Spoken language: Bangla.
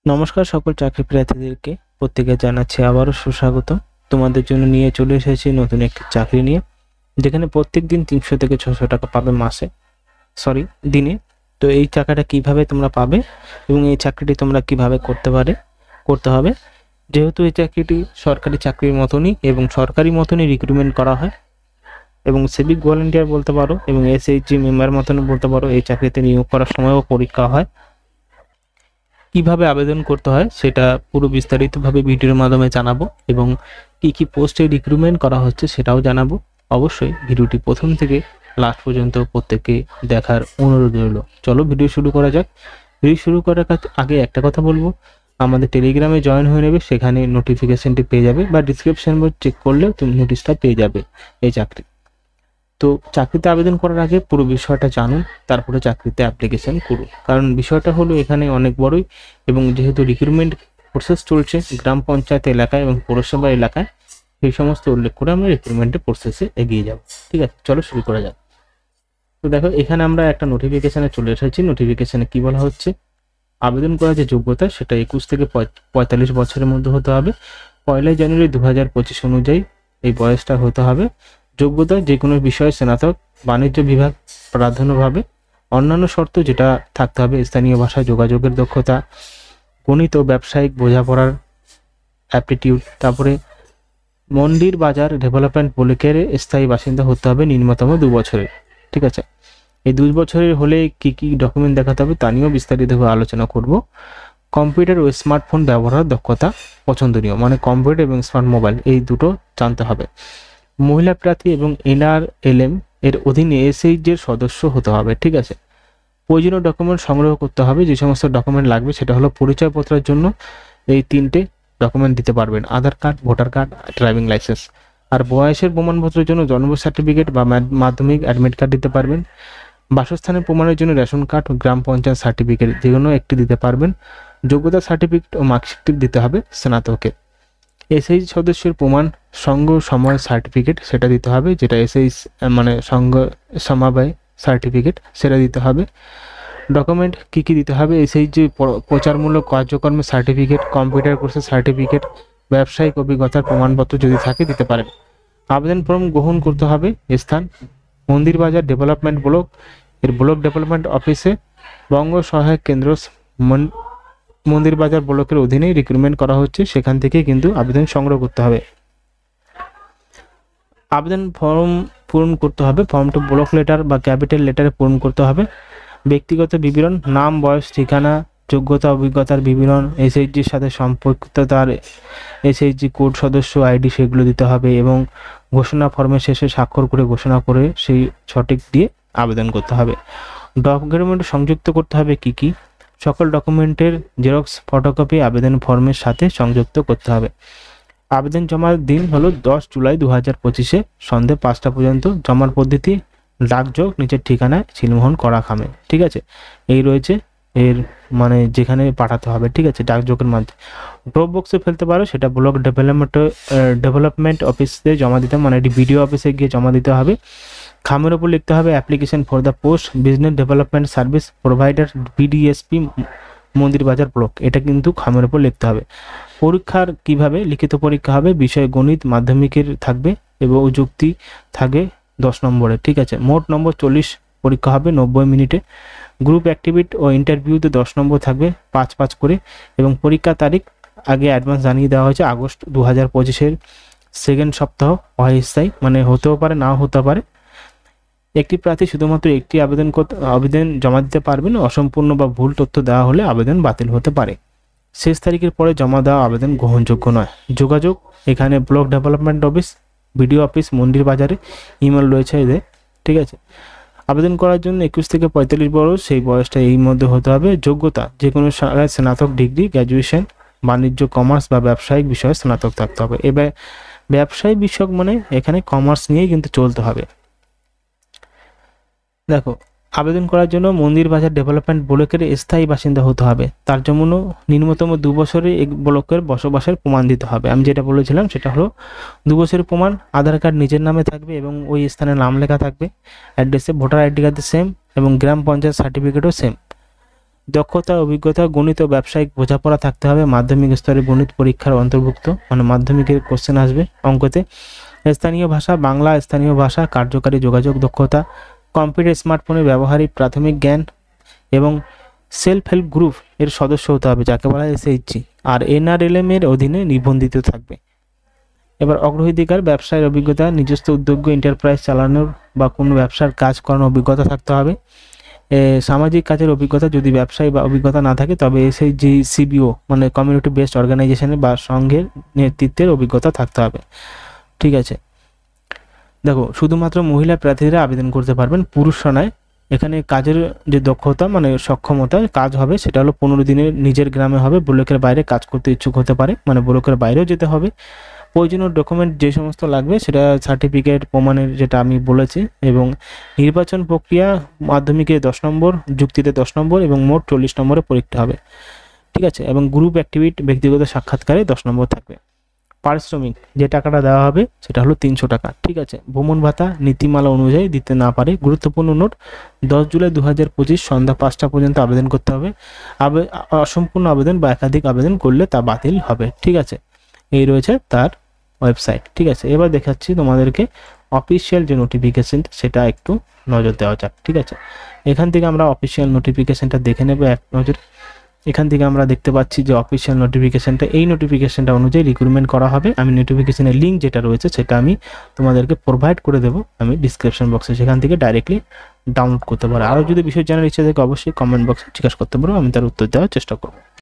নমস্কার সকল চাকরি প্রার্থীদেরকে প্রত্যেকে জানাচ্ছি আবারও সুস্বাগত। তোমাদের জন্য নিয়ে চলে এসেছি নতুন একটি চাকরি নিয়ে, যেখানে প্রত্যেক দিন 300 থেকে 600 টাকা পাবে দিনে। তো এই টাকাটা কিভাবে তোমরা পাবে এবং এই চাকরিটি তোমরা কিভাবে করতে হবে, যেহেতু এই চাকরিটি সরকারি চাকরির মতনই এবং সরকারি মতনই রিক্রুটমেন্ট করা হয় এবং সিভিক ভলেন্টিয়ার বলতে পারো এবং এসএইচজি মেম্বার মতন বলতে পারো। এই চাকরিতে নিয়োগ করার সময়ও পরীক্ষা হয়। কিভাবে আবেদন করতে হয় সেটা পুরো বিস্তারিতভাবে ভিডিওর মাধ্যমে জানাবো এবং কি কি পোস্টে রিক্রুটমেন্ট করা হচ্ছে সেটাও জানাবো। অবশ্যই ভিডিওটি প্রথম থেকে লাস্ট পর্যন্ত প্রত্যেককে দেখার অনুরোধ রইল। চলো ভিডিও শুরু করা যাক। ভিডিও শুরু করার আগে একটা কথা বলবো, আমাদের টেলিগ্রামে জয়েন হয়ে নেবে, সেখানে নোটিফিকেশনটি পেয়ে যাবে বা ডিসক্রিপশন বক্স চেক করলেও তুমি নোটিশটা পেয়ে যাবে এই চাকরি। তো চাকরিতে আবেদন করার আগে পুরো বিষয়টা জানুন, তারপরে চাকরিতে অ্যাপ্লিকেশন করুন। কারণ বিষয়টা হলো এখানে অনেক বড়ই এবং যেহেতু রিক্রুটমেন্ট প্রসেস চলছে গ্রাম পঞ্চায়েত এলাকায় এবং পৌরসভা এলাকায়, সেই সমস্ত উল্লেখ করে আমরা রিক্রুটমেন্টের প্রসেসে এগিয়ে যাব। ঠিক আছে, চলো শুরু করা যাক। তো দেখো, এখানে আমরা একটা নোটিফিকেশানে চলে এসেছি। নোটিফিকেশানে কি বলা হচ্ছে, আবেদন করার যে যোগ্যতা সেটা 21 থেকে 45 বছরের মধ্যে হতে হবে। 1 জানুয়ারি 2025 অনুযায়ী এই বয়সটা হতে হবে। যোগ্যতা যে কোনো বিষয়ে স্নাতক, বাণিজ্য বিভাগ প্রাধান্যভাবে। অন্যান্য শর্ত যেটা থাকতে হবে, স্থানীয় ভাষায় যোগাযোগের দক্ষতা, গণিত ও ব্যবসায়িক বোঝাপড়ার অ্যাপটিটিউড। তারপরে মন্দির বাজার ডেভেলপমেন্ট ব্লকের স্থায়ী বাসিন্দা হতে হবে ন্যূনতম 2 বছরের। ঠিক আছে, এই 2 বছরের হলে কি কি ডকুমেন্ট দেখাতে হবে তা নিয়েও বিস্তারিতভাবে আলোচনা করব। কম্পিউটার ও স্মার্টফোন ব্যবহারের দক্ষতা পছন্দনীয়, মানে কম্পিউটার এবং স্মার্ট মোবাইল এই দুটো জানতে হবে। মহিলা প্রার্থী এবং NRLM এর অধীনে SHG এর সদস্য হতে হবে। ঠিক আছে, প্রয়োজনীয় ডকুমেন্ট সংগ্রহ করতে হবে। যে সমস্ত ডকুমেন্ট লাগবে সেটা হলো পরিচয়পত্রের জন্য এই 3টে ডকুমেন্ট দিতে পারবেন: Aadhaar card, voter card, driving licence. আর বয়সের প্রমাণপত্রের জন্য জন্ম সার্টিফিকেট বা মাধ্যমিক অ্যাডমিট কার্ড দিতে পারবেন। বাসস্থানের প্রমাণের জন্য রেশন কার্ড ও গ্রাম পঞ্চায়েত সার্টিফিকেট যে কোনো একটি দিতে পারবেন। যোগ্যতা সার্টিফিকেট ও মার্কশিটটি দিতে হবে স্নাতকের। SHG সদস্যের প্রমাণ সংঘ সময় সার্টিফিকেট সেটা দিতে হবে, যেটা SHG মানে সংঘ সমবায় সার্টিফিকেট সেটা দিতে হবে। ডকুমেন্ট কি কি দিতে হবে, SHG প্রচারমূলক কার্যক্রমের সার্টিফিকেট, কম্পিউটার কোর্সের সার্টিফিকেট, ব্যবসায়িক অভিজ্ঞতার প্রমাণপত্র যদি থাকে দিতে পারেন। আবেদন ফর্ম গ্রহণ করতে হবে। স্থান মন্দির বাজার ডেভেলপমেন্ট ব্লক এর ব্লক ডেভেলপমেন্ট অফিসে বঙ্গ সহায়ক কেন্দ্র মন্দির বাজার ব্লকের অধীনেই রিক্রুটমেন্ট করা হচ্ছে, সেখান থেকে কিন্তু আবেদন সংগ্রহ করতে হবে। আবেদন ফর্ম পূরণ করতে হবে। ফর্মটা ব্লক লেটার বা ক্যাপিটাল লেটারে পূরণ করতে হবে। ব্যক্তিগত বিবরণ, নাম, বয়স, ঠিকানা, যোগ্যতা, অভিজ্ঞতার বিবরণ, SHGর সাথে সম্পর্কিত তার SHG কোড, সদস্য ID সেগুলো দিতে হবে এবং ঘোষণা ফর্মের শেষে স্বাক্ষর করে ঘোষণা করে সেই সঠিক দিয়ে আবেদন করতে হবে। ডকুমেন্ট সংযুক্ত করতে হবে কি কি, সকল ডকুমেন্টের জেরক্স ফটোকপি আবেদন ফর্মের সাথে সংযুক্ত করতে হবে। আবেদন জমার দিন হলো 10 জুলাই 2025 সন্ধ্যে 5টা পর্যন্ত। জমার পদ্ধতি ডাকযোগ, নিচের ঠিকানায় সিলমোহন করা খামে। ঠিক আছে, এই রয়েছে এর মানে যেখানে পাঠাতে হবে। ঠিক আছে, ডাকযোগের মাধ্যমে ড্রপ বক্সে ফেলতে পারো, সেটা ব্লক ডেভেলপমেন্ট অফিসে জমা দিতে, মানে এটি BDO অফিসে গিয়ে জমা দিতে হবে। খামের ওপর লিখতে হবে application for the post business development service provider BDSP মন্দির বাজার ব্লক, এটা কিন্তু খামের ওপর লিখতে হবে। পরীক্ষার কিভাবে, লিখিত পরীক্ষা হবে, বিষয় গণিত মাধ্যমিকের থাকবে এবং যুক্তি থাকবে 10 নম্বরের। ঠিক আছে, মোট নম্বর 40 পরীক্ষা হবে 90 মিনিটে। গ্রুপ অ্যাক্টিভিটি ও ইন্টারভিউতে 10 নম্বর থাকবে 5 করে এবং পরীক্ষা তারিখ আগে অ্যাডভান্স জানিয়ে দেওয়া হয়েছে আগস্ট 2025 সেকেন্ড সপ্তাহ অস্থায়ী, মানে হতেও পারে নাও হতে পারে। একটি প্রার্থী শুধুমাত্র একটি আবেদন জমা দিতে পারবেন। অসম্পূর্ণ বা ভুল তথ্য দেওয়া হলে আবেদন বাতিল হতে পারে। শেষ তারিখের পরে জমা দেওয়া আবেদন গ্রহণযোগ্য নয়। যোগাযোগ, এখানে block development office, BDO office মন্দির বাজারে, ইমেল রয়েছে এদের। ঠিক আছে, আবেদন করার জন্য 21 থেকে 45 বছর, সেই বয়সটা এই মধ্যে হতে হবে। যোগ্যতা যে কোনো স্নাতক ডিগ্রি, গ্র্যাজুয়েশন, বাণিজ্য, কমার্স বা ব্যবসায়িক বিষয়ে স্নাতক থাকতে হবে। এবার ব্যবসায়িক বিষয়ক মানে এখানে কমার্স নিয়েই কিন্তু চলতে হবে। দেখো, আবেদন করার জন্য মন্দির বাজার ডেভেলপমেন্ট ব্লকের স্থায়ী বাসিন্দা হতে হবে। তার জন্য ন্যূনতম 2 বছরের এই ব্লকের বসবাসের প্রমাণ দিতে হবে। আমি যেটা বলেছিলাম সেটা হলো 2 বছরের প্রমাণ। আধার কার্ড নিজের নামে থাকবে এবং ওই স্থানের নাম লেখা থাকবে, অ্যাড্রেসে। ভোটার ID কার্ড সেম এবং গ্রাম পঞ্চায়েত সার্টিফিকেটও সেম। দক্ষতা, অভিজ্ঞতা, গণিত ও ব্যবসায়িক বোঝাপড়া থাকতে হবে। মাধ্যমিক স্তরে গণিত পরীক্ষার অন্তর্ভুক্ত, মানে মাধ্যমিকের কোশ্চেন আসবে অঙ্কতে। স্থানীয় ভাষা বাংলা, স্থানীয় ভাষা, কার্যকারী যোগাযোগ দক্ষতা, কম্পিউটার স্মার্টফোনের ব্যবহারিক প্রাথমিক জ্ঞান এবং সেলফ হেল্প গ্রুপ এর সদস্য হতে হবে, যাকে বলা হয় SHG। আর NRLM এর অধীনে নিবন্ধিত থাকবে। এবার অগ্রাধিকার ব্যবসায়ের অভিজ্ঞতা, নিজস্ব উদ্যোগ এন্টারপ্রাইজ চালানোর বা কোনো ব্যবসার কাজ করানোর অভিজ্ঞতা থাকতে হবে। সামাজিক কাজের অভিজ্ঞতা, যদি ব্যবসায়ী বা অভিজ্ঞতা না থাকে তবে SHG CBO মানে কমিউনিটি বেসড অর্গানাইজেশনের বা সংঘের নেতৃত্বের অভিজ্ঞতা থাকতে হবে। ঠিক আছে, দেখো শুধুমাত্র মহিলা প্রার্থীরা আবেদন করতে পারবেন, পুরুষরা নয়। এখানে কাজের যে দক্ষতা মানে সক্ষমতা কাজ হবে সেটা হলো 15 দিনের নিজের গ্রামে হবে, ব্লকের বাইরে কাজ করতে ইচ্ছুক হতে পারে, মানে ব্লকের বাইরেও যেতে হবে। প্রয়োজনীয় ডকুমেন্ট যে সমস্ত লাগবে সেটা সার্টিফিকেট প্রমাণের যেটা আমি বলেছি, এবং নির্বাচন প্রক্রিয়া মাধ্যমিকে 10 নম্বর, যুক্তিতে 10 নম্বর এবং মোট 40 নম্বরে পরীক্ষা হবে। ঠিক আছে, এবং গ্রুপ অ্যাক্টিভিটি ব্যক্তিগত সাক্ষাৎকারে 10 নম্বর থাকবে। পারিশ্রমিক যে টাকাটা দেওয়া হবে সেটা হলো 300 টাকা। ঠিক আছে, ভ্রমণ ভাতা নীতিমালা অনুযায়ী দিতে না পারে। গুরুত্বপূর্ণ নোট, 10 জুলাই 2025 সন্ধ্যা 5টা পর্যন্ত আবেদন করতে হবে। অসম্পূর্ণ আবেদন বা একাধিক আবেদন করলে তা বাতিল হবে। ঠিক আছে, এই রয়েছে তার ওয়েবসাইট। ঠিক আছে, এবার দেখাচ্ছি তোমাদেরকে অফিসিয়াল যে নোটিফিকেশন সেটা একটু নজর দেওয়া যাক। ঠিক আছে, এখান থেকে আমরা অফিসিয়াল নোটিফিকেশনটা দেখে নেব এক নজর। এখান থেকে আমরা দেখতে পাচ্ছি যে অফিসিয়াল নোটিফিকেশনটা, এই নোটিফিকেশনটা অনুযায়ী রিক্রুটমেন্ট করা হবে। আমি নোটিফিকেশনের লিঙ্ক যেটা রয়েছে সেটা আমি তোমাদেরকে প্রোভাইড করে দেবো আমি ডিসক্রিপশন বক্সে, সেখান থেকে ডাইরেক্টলি ডাউনলোড করতে পারো। আরও যদি বিষয় জানার ইচ্ছা থাকে অবশ্যই কমেন্ট বক্সে জিজ্ঞাসা করতে পারো, আমি তার উত্তর দেওয়ার চেষ্টা করবো।